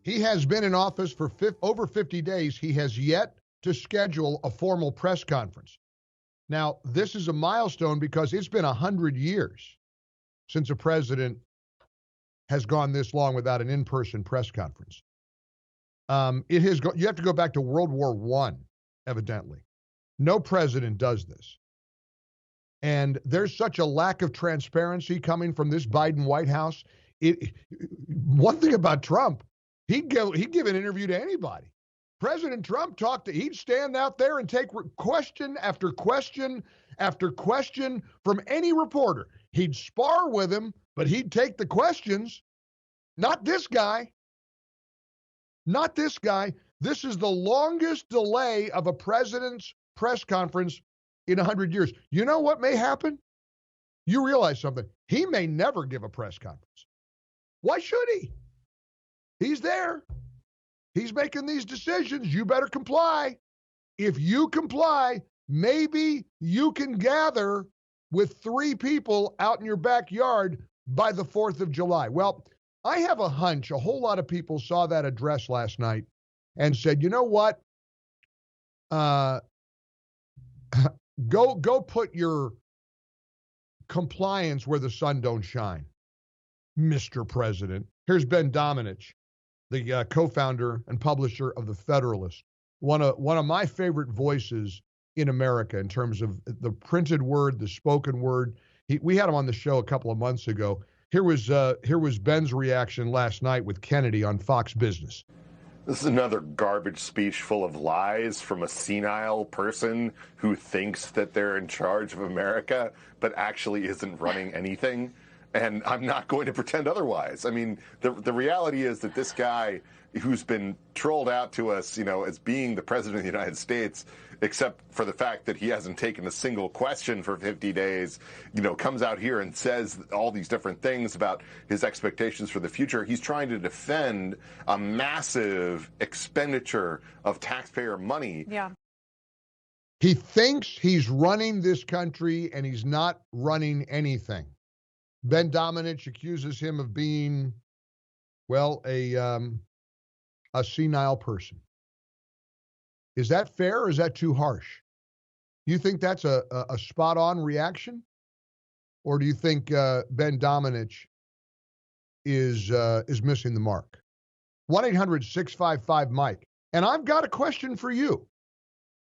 He has been in office for over 50 days. He has yet to schedule a formal press conference. Now, this is a milestone because it's been 100 years since a president has gone this long without an in-person press conference. You have to go back to World War I, evidently. No president does this. And there's such a lack of transparency coming from this Biden White House. One thing about Trump, he'd give an interview to anybody. President Trump he'd stand out there and take question after question after question from any reporter. He'd spar with him, but he'd take the questions. Not this guy. Not this guy. This is the longest delay of a president's press conference in 100 years. You know what may happen? You realize something. He may never give a press conference. Why should he? He's there. He's making these decisions. You better comply. If you comply, maybe you can gather with 3 people out in your backyard by the 4th of July. Well, I have a hunch a whole lot of people saw that address last night and said, you know what? Go put your compliance where the sun don't shine, Mr. President. Here's Ben Domenech, the co-founder and publisher of The Federalist, one of my favorite voices in America in terms of the printed word, the spoken word. We had him on the show a couple of months ago. Here was Ben's reaction last night with Kennedy on Fox Business. This is another garbage speech full of lies from a senile person who thinks that they're in charge of America, but actually isn't running anything. And I'm not going to pretend otherwise. I mean, the reality is that this guy who's been trolled out to us, as being the president of the United States, except for the fact that he hasn't taken a single question for 50 days, comes out here and says all these different things about his expectations for the future. He's trying to defend a massive expenditure of taxpayer money. Yeah. He thinks he's running this country, and he's not running anything. Ben Domenech accuses him of being, a senile person. Is that fair or is that too harsh? You think that's a spot-on reaction? Or do you think Ben Domenech is missing the mark? 1-800-655-MIKE. And I've got a question for you.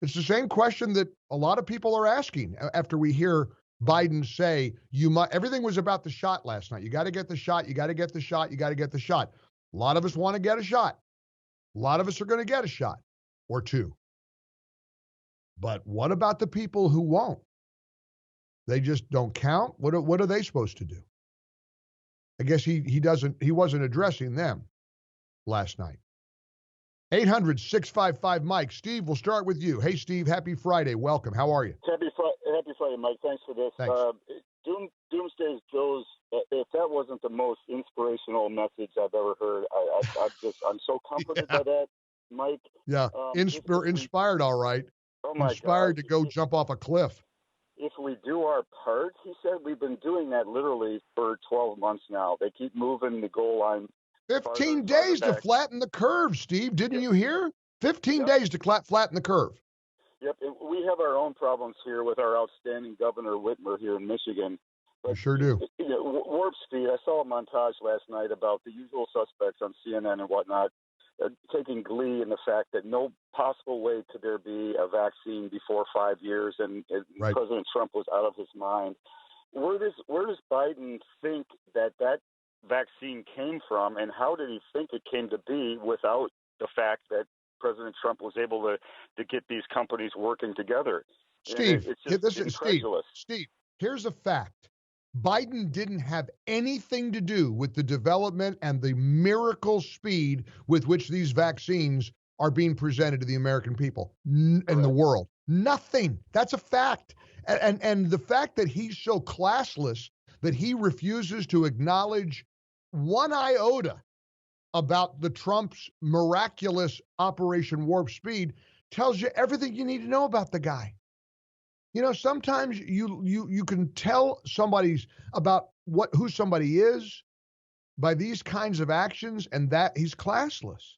It's the same question that a lot of people are asking after we hear Biden say, everything was about the shot last night. You got to get the shot. You got to get the shot. You got to get the shot. A lot of us want to get a shot. A lot of us are going to get a shot or 2. But what about the people who won't? They just don't count. What are they supposed to do? I guess he wasn't addressing them last night. 800-655-MIKE. Steve, we'll start with you. Hey, Steve, happy Friday. Welcome. How are you? Happy Friday, Mike. Thanks for this. Thanks. Doomsday Joe's, if that wasn't the most inspirational message I've ever heard, I'm so comforted by that, Mike. Yeah, inspired, all right. Oh my inspired God. to go jump off a cliff. If we do our part, he said, we've been doing that literally for 12 months now. They keep moving the goal line. 15 days to flatten the curve, Steve. Didn't you hear? 15 days to flatten the curve. Yep, and we have our own problems here with our outstanding Governor Whitmer here in Michigan. I sure do. Warp Speed, I saw a montage last night about the usual suspects on CNN and whatnot, taking glee in the fact that no possible way could there be a vaccine before 5 years, and right. President Trump was out of his mind. Where does Biden think that vaccine came from, and how did he think it came to be without the fact that President Trump was able to get these companies working together? Steve, Steve, here's a fact. Biden didn't have anything to do with the development and the miracle speed with which these vaccines are being presented to the American people and the world. Nothing. That's a fact. And the fact that he's so classless that he refuses to acknowledge one iota about the Trump's miraculous Operation Warp Speed tells you everything you need to know about the guy. Sometimes you can tell somebody's about who somebody is by these kinds of actions, and that he's classless.